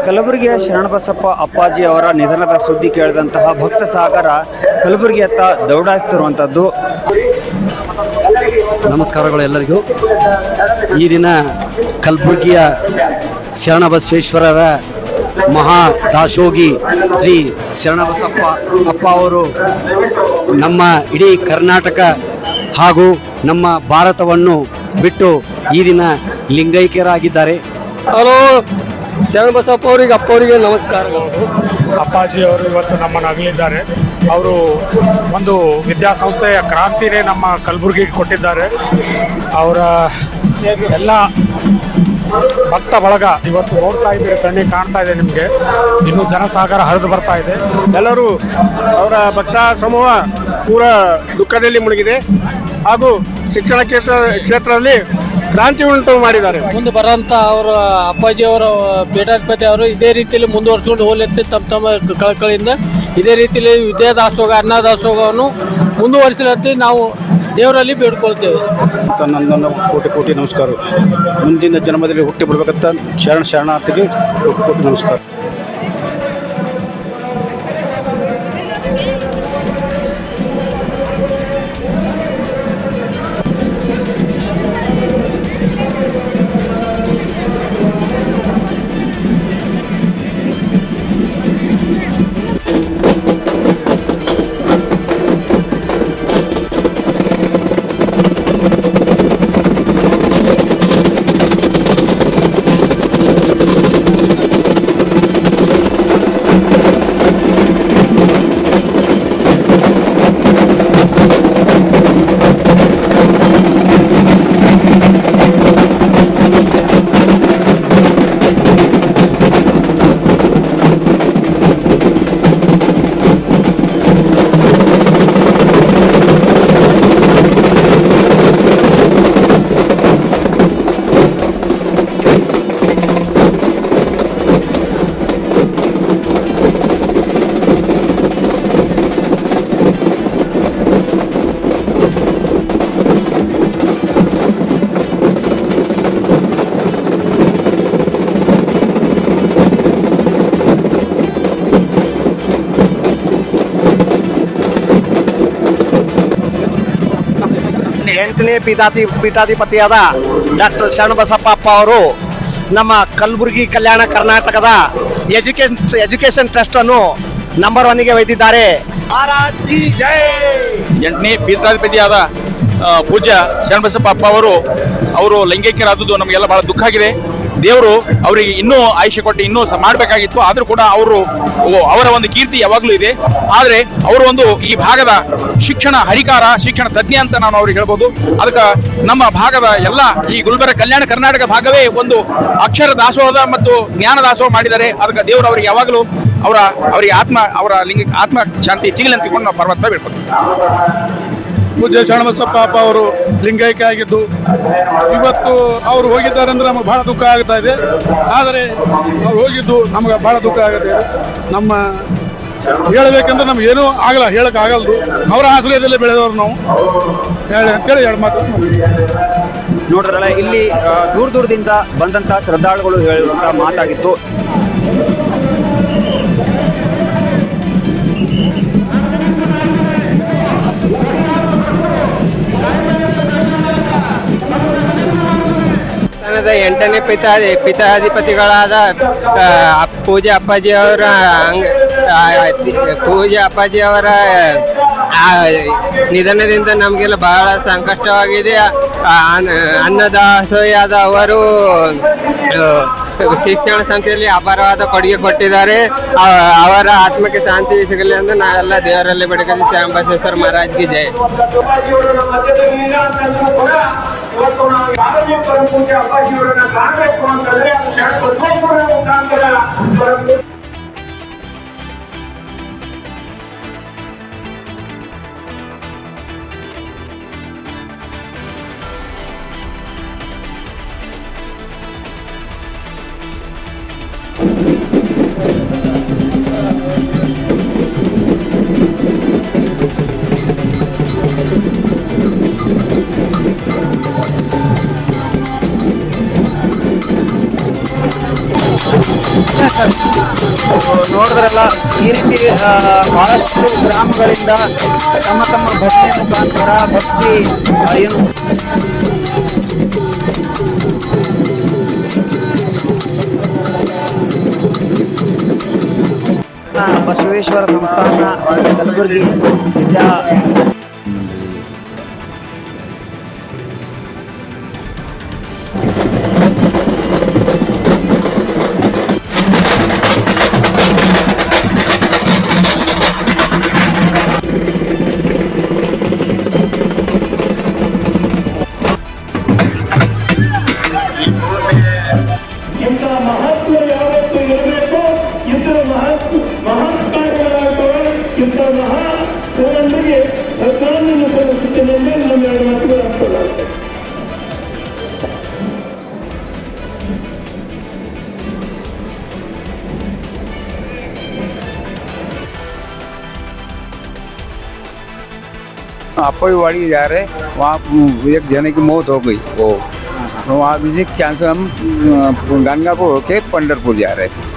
ಕಲಬುರಗಿಯ ಶರಣಬಸಪ್ಪ ಅಪ್ಪಾಜಿ ಅವರ ನಿಧನದ ಸುದ್ದಿ ಕೇಳಿದಂತಹ ಭಕ್ತ ಸಾಗರ ಕಲಬುರಗಿಯತ್ತ ದೌಡಾಯಿಸುತ್ತಿರುವಂಥದ್ದು. ನಮಸ್ಕಾರಗಳು ಎಲ್ಲರಿಗೂ. ಈ ದಿನ ಕಲಬುರಗಿಯ ಶರಣಬಸವೇಶ್ವರರ ಮಹಾ ದಾಸೋಗಿ ಶ್ರೀ ಶರಣಬಸಪ್ಪ ಅಪ್ಪ ಅವರು ನಮ್ಮ ಇಡೀ ಕರ್ನಾಟಕ ಹಾಗೂ ನಮ್ಮ ಭಾರತವನ್ನು ಬಿಟ್ಟು ಈ ದಿನ ಲಿಂಗೈಕ್ಯರಾಗಿದ್ದಾರೆ. ಹಲೋ, ಶರಣಬಸಪ್ಪ ಅವರಿಗೆ ಅಪ್ಪ ಅವರಿಗೆ ನಮಸ್ಕಾರಗಳು. ಅಪ್ಪಾಜಿ ಅವರು ಇವತ್ತು ನಮ್ಮನ್ನು ಅಗಲಿದ್ದಾರೆ. ಅವರು ಒಂದು ವಿದ್ಯಾಸಂಸ್ಥೆಯ ಕ್ರಾಂತಿನೇ ನಮ್ಮ ಕಲಬುರಗಿಗೆ ಕೊಟ್ಟಿದ್ದಾರೆ. ಅವರ ಎಲ್ಲ ಭಕ್ತ ಬಳಗ ಇವತ್ತು ನೋಡ್ತಾ ಇದ್ದೀರಿ, ಕಣ್ಣಿಗೆ ಕಾಣ್ತಾ ಇದೆ ನಿಮಗೆ. ಇನ್ನೂ ಜನಸಾಗರ ಹರಿದು ಬರ್ತಾ ಇದೆ. ಎಲ್ಲರೂ ಅವರ ಭಕ್ತ ಸಮೂಹ ಪೂರ ದುಃಖದಲ್ಲಿ ಮುಳುಗಿದೆ ಹಾಗೂ ಶಿಕ್ಷಣ ಕ್ಷೇತ್ರದಲ್ಲಿ ಕ್ರಾಂತಿ ಉಂಟು ಮಾಡಿದ್ದಾರೆ. ಮುಂದೆ ಬರೋಂಥ ಅವರು ಅಪ್ಪಾಜಿ ಅವರ ಪೀಠಾಧಿಪತಿ ಅವರು ಇದೇ ರೀತಿಯಲ್ಲಿ ಮುಂದುವರ್ಸ್ಕೊಂಡು ಹೋಗ್ಲತ್ತೆ ತಮ್ಮ ಕಳಕಳಿಯಿಂದ ಇದೇ ರೀತಿಯಲ್ಲಿ ವಿದ್ಯಾದಾಸೋಗ ಅನ್ನದಾಸೋಗವನ್ನು ಮುಂದುವರಿಸಲತ್ತಿ ನಾವು ದೇವರಲ್ಲಿ ಬೇಡ್ಕೊಳ್ತೇವೆ. ನನ್ನ ಕೋಟಿ ಕೋಟಿ ನಮಸ್ಕಾರ. ಮುಂದಿನ ಜನ್ಮದಲ್ಲಿ ಹುಟ್ಟಿ ಬಿಡ್ಬೇಕಂತ ಶರಣಾರ್ಥಿಗೆ ಕೋಟಿ ಕೋಟಿ ನಮಸ್ಕಾರ. ಎಂಟನೇ ಪೀಠಾಧಿಪತಿಯಾದ ಡಾಕ್ಟರ್ ಶರಣಬಸಪ್ಪ ಅಪ್ಪ ಅವರು ನಮ್ಮ ಕಲಬುರಗಿ ಕಲ್ಯಾಣ ಕರ್ನಾಟಕದ ಎಜುಕೇಶನ್ ಟ್ರಸ್ಟ್ ಅನ್ನು ನಂಬರ್ 1ಗೆ ಒಯ್ದಿದ್ದಾರೆ. ಮಹಾರಾಜ್ ಕಿ ಜೈ. 8ನೇ ಪೀಠಾಧಿಪತಿಯಾದ ಪೂಜ್ಯ ಶರಣಬಸಪ್ಪ ಅಪ್ಪ ಅವರು ಲೈಂಗಿಕರಾದದ್ದು ನಮಗೆಲ್ಲ ಬಹಳ ದುಃಖ ಆಗಿದೆ. ದೇವರು ಅವರಿಗೆ ಇನ್ನೂ ಆಯುಷ್ಯ ಕೊಟ್ಟು ಇನ್ನೂ ಮಾಡಬೇಕಾಗಿತ್ತು. ಆದರೂ ಕೂಡ ಅವರ ಒಂದು ಕೀರ್ತಿ ಯಾವಾಗಲೂ ಇದೆ. ಆದರೆ ಅವರು ಒಂದು ಈ ಭಾಗದ ಶಿಕ್ಷಣ ಹರಿಕಾರ, ಶಿಕ್ಷಣ ತಜ್ಞ ಅಂತ ನಾವು ಅವ್ರಿಗೆ ಹೇಳ್ಬೋದು. ಅದಕ್ಕೆ ನಮ್ಮ ಭಾಗದ ಎಲ್ಲ ಈ ಗುಲ್ಬರ್ಗ ಕಲ್ಯಾಣ ಕರ್ನಾಟಕ ಭಾಗವೇ ಒಂದು ಅಕ್ಷರ ದಾಸೋಹ ಮತ್ತು ಜ್ಞಾನ ದಾಸೋಹ ಮಾಡಿದ್ದಾರೆ. ಅದಕ್ಕೆ ದೇವರು ಅವರಿಗೆ ಯಾವಾಗಲೂ ಅವರಿಗೆ ಅವರ ಆತ್ಮ ಶಾಂತಿ ಸಿಗಲಿ ಅಂತಿಕೊಂಡು ನಾವು ಪರಮಾತ್ಮ ಬೇಡ್ಕೊತೀವಿ. ಪೂಜ್ಯ ಶರಣಬಸಪ್ಪ ಅಪ್ಪ ಅವರು ಲಿಂಗೈಕ್ಯ ಆಗಿದ್ದು ಇವತ್ತು ಅವರು ಹೋಗಿದ್ದಾರೆ ಅಂದ್ರೆ ನಮಗೆ ಬಹಳ ದುಃಖ ಆಗ್ತಾ ಇದೆ. ಆದರೆ ಅವ್ರು ಹೋಗಿದ್ದು ನಮ್ಗೆ ಬಹಳ ದುಃಖ ಆಗುತ್ತೆ. ನಮ್ಮ ಹೇಳಬೇಕಂದ್ರೆ ನಮ್ಗೆ ಏನೂ ಆಗಲ್ಲ, ಹೇಳಕ್ಕೆ ಆಗಲ್ದು. ಅವರ ಆಶ್ರಯದಲ್ಲೇ ಬೆಳೆದವರು ನಾವು ಅಂತೇಳಿ ಎರಡು ಮಾತು ನೋಡಿದ್ರಲ್ಲ, ಇಲ್ಲಿ ದೂರದಿಂದ ಬಂದಂತಹ ಶ್ರದ್ಧಾಳುಗಳು ಹೇಳುವಂಥ ಮಾತಾಗಿತ್ತು. ಎಂಟನೇ ಪೀಠಾಧಿಪತಿಗಳಾದ ಪೂಜ್ಯ ಅಪ್ಪಾಜಿಯವರ ನಿಧನದಿಂದ ನಮಗೆಲ್ಲ ಬಹಳ ಸಂಕಷ್ಟವಾಗಿದೆ. ಅನ್ನದಾಸೋಹಿಯಾದ ಅವರು ಶಿಕ್ಷಣ ಸಂಸ್ಥೆಯಲ್ಲಿ ಅಪಾರವಾದ ಕೊಡುಗೆ ಕೊಟ್ಟಿದ್ದಾರೆ. ಅವರ ಆತ್ಮಕ್ಕೆ ಶಾಂತಿ ಸಿಗಲಿ ಎಂದು ನಾವೆಲ್ಲ ದೇವರಲ್ಲಿ ಬೇಡಿಕೊಂಡು ಶರಣಬಸವೇಶ್ವರ ಮಹಾರಾಜ್ಗೆ ಜೈ. ಬಹಳಷ್ಟು ಗ್ರಾಮಗಳಿಂದ ತಮ್ಮ ತಮ್ಮ ಭಜನೆ ಮುಖಾಂತರ ಭಕ್ತಿ ಏನು ಬಸವೇಶ್ವರ ಸಂಸ್ಥಾನ ಕಲಬುರಗಿ ವಿದ್ಯಾ ಇಂಥ ಮಹತ್ವ ಯಾವತ್ತು ಇರಬೇಕು, ಇಂಥ ಮಹತ್ಕಾರಗಳಾಗುವ ಇಂಥ ಮಹಾ ಸರಣಿಗೆ ಶ್ರದ್ಧಾಂಜಲಿ ಸಲ್ಲಿಸುತ್ತೇನೆ ಎಂದು ನಮ್ಮ ಎರಡು ಮಾತುಗಳು ಅರ್ಥವಾಗುತ್ತೆ. अपोई वाड़ी जा रहे, वहाँ एक जने की मौत हो गई। वो वहाँ भी कैंसर, हम गंगापुर होके पंढरपुर जा रहे।